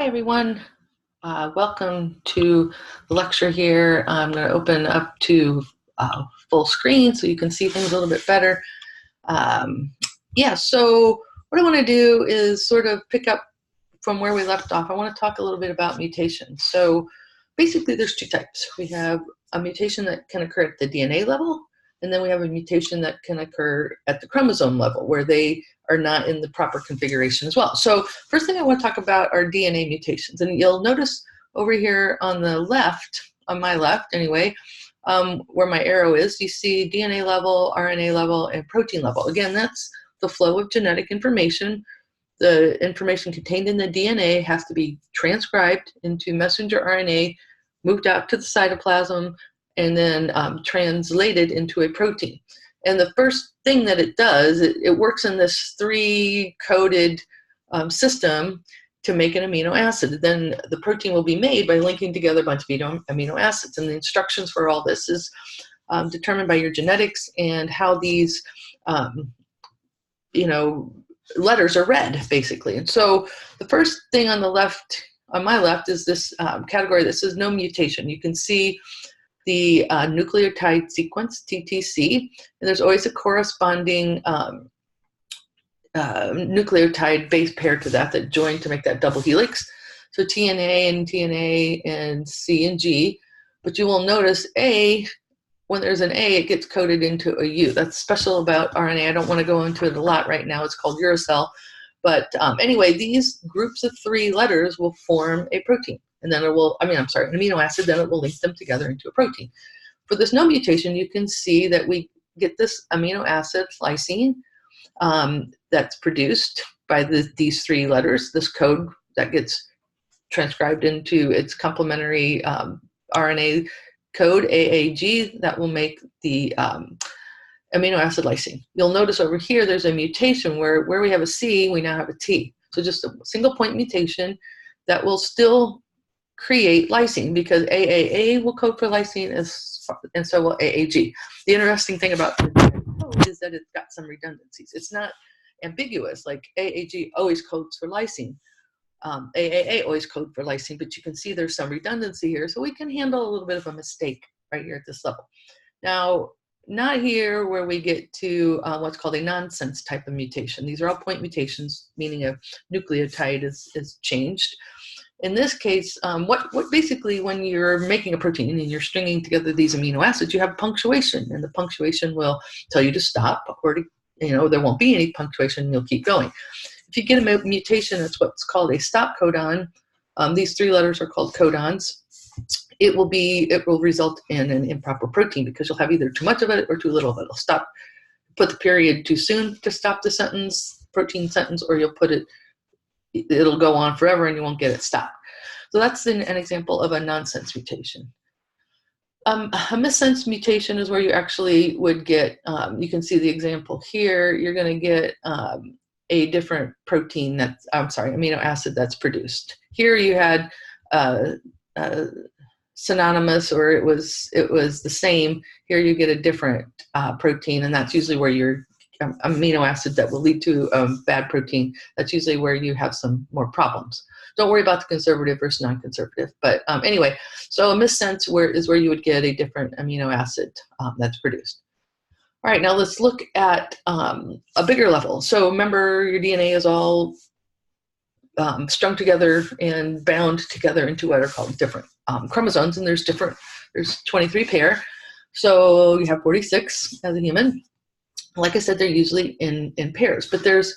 Hi, everyone. Welcome to the lecture here. I'm going to open up to full screen so you can see things a little bit better. Um, yeah, so what I want to do is sort of pick up from where we left off. I want to talk a little bit about mutations. So basically there's two types. We have a mutation that can occur at the DNA level, and then we have a mutation that can occur at the chromosome level where they are not in the proper configuration as well. So first thing I want to talk about are DNA mutations. And you'll notice over here on the left, on my left anyway, where my arrow is, you see DNA level, RNA level, and protein level. Again, that's the flow of genetic information. The information contained in the DNA has to be transcribed into messenger RNA, moved out to the cytoplasm, and then translated into a protein. And the first thing that it does, it works in this three-coded system to make an amino acid. Then the protein will be made by linking together a bunch of amino acids. And the instructions for all this is determined by your genetics and how these, letters are read, basically. And so the first thing on the left, on my left, is this category that says no mutation. You can see the nucleotide sequence, TTC, and there's always a corresponding nucleotide base pair to that join to make that double helix. So TNA and C and G, but you will notice when there's an A, it gets coded into a U. That's special about RNA. I don't want to go into it a lot right now. It's called uracil. But anyway, these groups of three letters will form a protein. And then an amino acid, then it will link them together into a protein. For this no mutation, you can see that we get this amino acid, lysine, that's produced by these three letters, this code that gets transcribed into its complementary RNA code, AAG, that will make the amino acid lysine. You'll notice over here there's a mutation where we have a C, we now have a T. So just a single point mutation that will still create lysine, because AAA will code for lysine and so will AAG. The interesting thing about the code is that it's got some redundancies. It's not ambiguous, like AAG always codes for lysine. AAA always code for lysine, but you can see there's some redundancy here, so we can handle a little bit of a mistake right here at this level. Now, not here where we get to what's called a nonsense type of mutation. These are all point mutations, meaning a nucleotide is changed. In this case, what basically, when you're making a protein and you're stringing together these amino acids, you have punctuation, and the punctuation will tell you to stop, or there won't be any punctuation, and you'll keep going. If you get a mutation, that's what's called a stop codon. These three letters are called codons. It will result in an improper protein, because you'll have either too much of it or too little of it. It'll stop, put the period too soon to stop the sentence, protein sentence, or it'll go on forever and you won't get it stopped. So that's an example of a nonsense mutation. A missense mutation is where you actually would get, you can see the example here, you're going to get a different protein amino acid that's produced. Here you had synonymous, or it was the same. Here you get a different protein, and that's usually where your amino acid that will lead to bad protein. That's usually where you have some more problems. Don't worry about the conservative versus non-conservative. But anyway, so a missense is where you would get a different amino acid that's produced. All right, now let's look at a bigger level. So remember, your DNA is all strung together and bound together into what are called different chromosomes, and there's 23 pair. So you have 46 as a human. Like I said, they're usually in pairs, but there's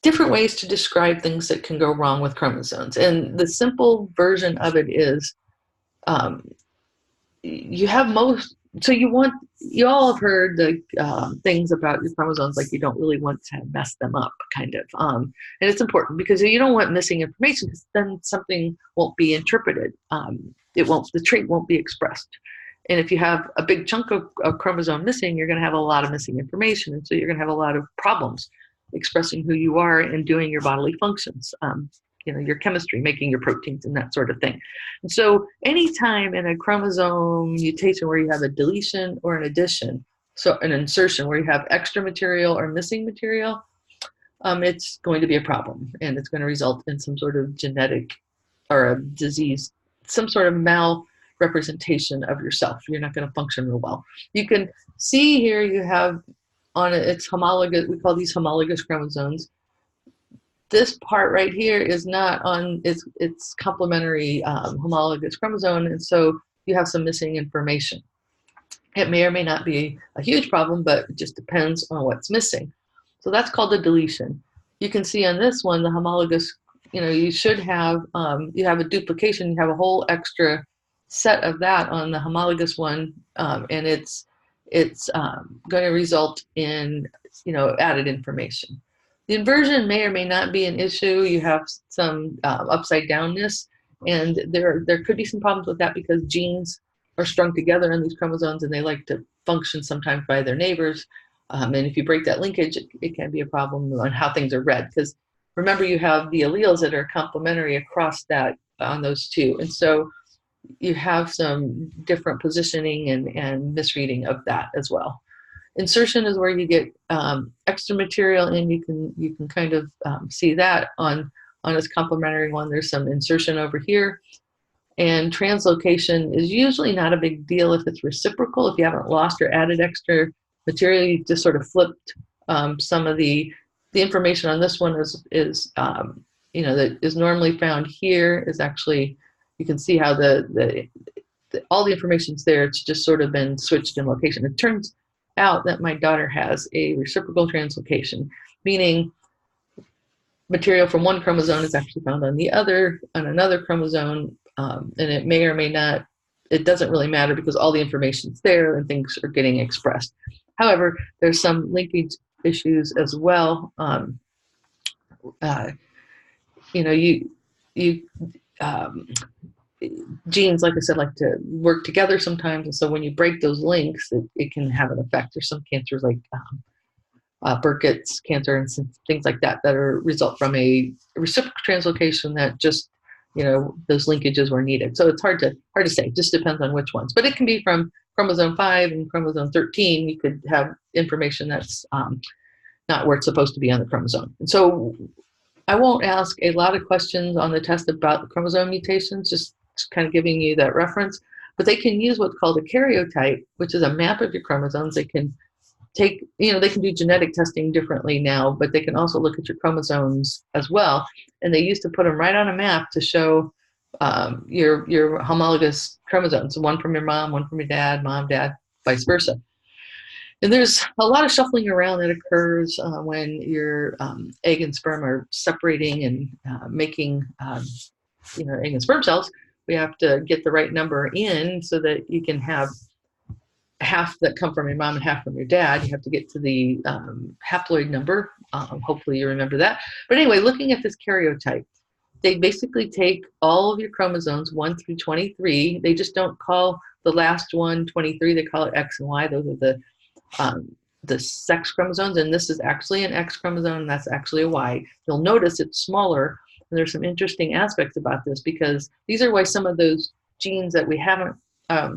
different ways to describe things that can go wrong with chromosomes. And the simple version of it is you all have heard the things about your chromosomes, like you don't really want to mess them up, kind of. And it's important because you don't want missing information, because then something won't be interpreted. The trait won't be expressed. And if you have a big chunk of chromosome missing, you're going to have a lot of missing information. And so you're going to have a lot of problems expressing who you are and doing your bodily functions, your chemistry, making your proteins and that sort of thing. And so anytime in a chromosome mutation where you have a deletion or an addition, so an insertion where you have extra material or missing material, it's going to be a problem, and it's going to result in some sort of genetic or a disease, some sort of mal-representation of yourself. You're not going to function real well. You can see here you have on it, it's homologous, we call these homologous chromosomes. This part right here is not on, it's complementary homologous chromosome, and so you have some missing information. It may or may not be a huge problem, but it just depends on what's missing. So that's called a deletion. You can see on this one, the homologous, you should have, you have a duplication, you have a whole extra set of that on the homologous one, and it's going to result in, added information. The inversion may or may not be an issue. You have some upside downness, and there could be some problems with that because genes are strung together in these chromosomes, and they like to function sometimes by their neighbors. And if you break that linkage, it can be a problem on how things are read. Because remember, you have the alleles that are complementary across that on those two, and so you have some different positioning and misreading of that as well. Insertion is where you get extra material, and you can kind of see that on this complementary one. There's some insertion over here. And translocation is usually not a big deal if it's reciprocal. If you haven't lost or added extra material, you just sort of flipped some of the information on this one is that is normally found here is actually, you can see how all the information's there. It's just sort of been switched in location. It turns out that my daughter has a reciprocal translocation, meaning material from one chromosome is actually found on another chromosome, and it may or may not, it doesn't really matter because all the information's there and things are getting expressed. However, there's some linkage issues as well. Genes, like I said, like to work together sometimes, and so when you break those links, it can have an effect. There's some cancers like Burkitt's cancer and some things like that are result from a reciprocal translocation that just those linkages were needed. So it's hard to say. It just depends on which ones. But it can be from chromosome 5 and chromosome 13. You could have information that's not where it's supposed to be on the chromosome. And so I won't ask a lot of questions on the test about the chromosome mutations, just kind of giving you that reference. But they can use what's called a karyotype, which is a map of your chromosomes. They can take, they can do genetic testing differently now, but they can also look at your chromosomes as well. And they used to put them right on a map to show your homologous chromosomes, one from your mom, one from your dad, mom, dad, vice versa. And there's a lot of shuffling around that occurs when your egg and sperm are separating and making egg and sperm cells. We have to get the right number in so that you can have half that come from your mom and half from your dad. You have to get to the haploid number. Hopefully you remember that. But anyway, looking at this karyotype, they basically take all of your chromosomes 1 through 23. They just don't call the last one 23. They call it X and Y. Those are the sex chromosomes, and this is actually an X chromosome, and that's actually a Y. You'll notice it's smaller, and there's some interesting aspects about this because these are why some of those genes that we haven't,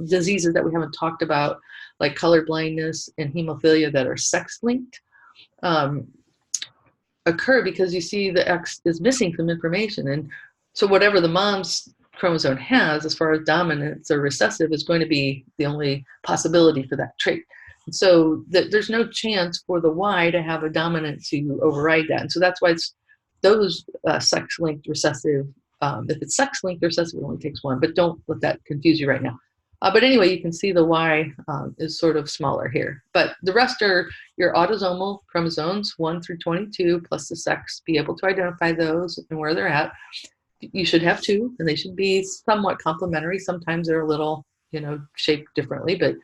diseases that we haven't talked about, like color blindness and hemophilia that are sex-linked, occur because you see the X is missing some information. And so whatever the mom's chromosome has as far as dominance or recessive is going to be the only possibility for that trait. And so there's no chance for the Y to have a dominant to override that. And so that's why it's those sex-linked recessive, if it's sex-linked recessive, it only takes one, but don't let that confuse you right now. But anyway, you can see the Y is sort of smaller here. But the rest are your autosomal chromosomes, 1 through 22, plus the sex. Be able to identify those and where they're at. You should have 2, and they should be somewhat complementary. Sometimes they're a little, shaped differently, but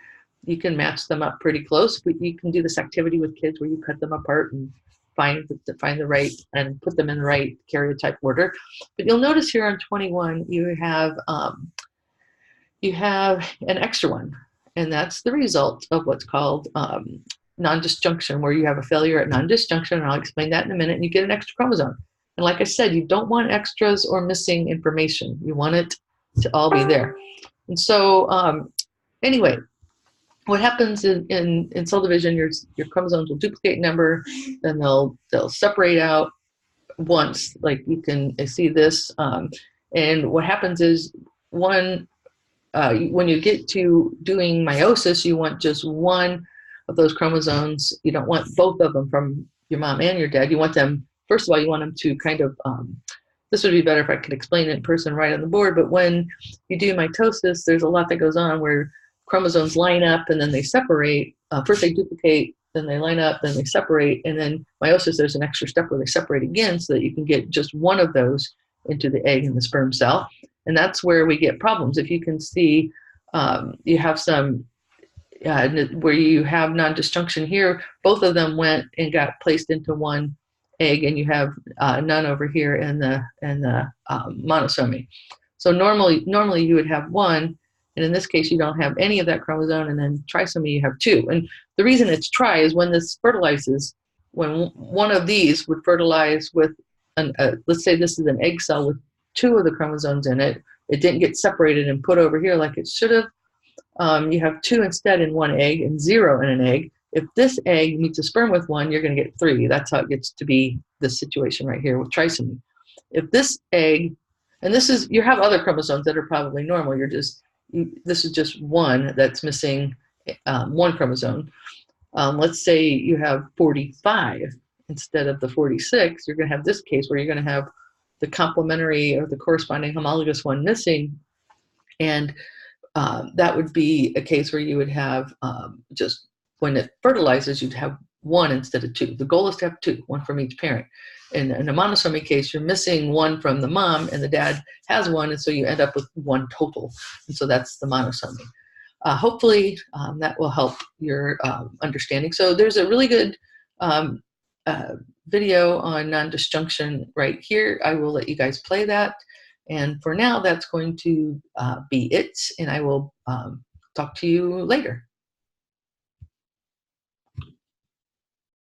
you can match them up pretty close. But you can do this activity with kids where you cut them apart and find the right and put them in the right karyotype order. But you'll notice here on 21, you have an extra one, and that's the result of what's called non-disjunction, where you have a failure at non-disjunction, and I'll explain that in a minute, and you get an extra chromosome. And like I said, you don't want extras or missing information. You want it to all be there. And so anyway, what happens in cell division, your chromosomes will duplicate number, then they'll separate out once, like you can see this. And what happens is when you get to doing meiosis, you want just one of those chromosomes. You don't want both of them from your mom and your dad. You want them, first of all, you want them to kind of, this would be better if I could explain it in person right on the board, but when you do mitosis, there's a lot that goes on where chromosomes line up and then they separate. First they duplicate, then they line up, then they separate, and then meiosis, there's an extra step where they separate again so that you can get just one of those into the egg and the sperm cell. And that's where we get problems. If you can see, you have some, where you have non-disjunction here, both of them went and got placed into one egg, and you have none over here in the monosomy. So normally you would have one, and in this case you don't have any of that chromosome, and then trisomy you have two. And the reason it's tri is when this fertilizes, when one of these would fertilize with, let's say this is an egg cell with two of the chromosomes in it, it didn't get separated and put over here like it should have. You have two instead in one egg and zero in an egg. If this egg meets a sperm with one, you're going to get three. That's how it gets to be this situation right here with trisomy. If this egg, and this is, you have other chromosomes that are probably normal, this is just one that's missing one chromosome. Let's say you have 45 instead of the 46, you're going to have this case where you're going to have the complementary or the corresponding homologous one missing. And that would be a case where you would have just, when it fertilizes, you'd have one instead of two. The goal is to have two, one from each parent. In a monosomy case, you're missing one from the mom and the dad has one, and so you end up with one total. And so that's the monosomy. Hopefully that will help your understanding. So there's a really good video on non-disjunction right here. I will let you guys play that. And for now, that's going to be it. And I will talk to you later.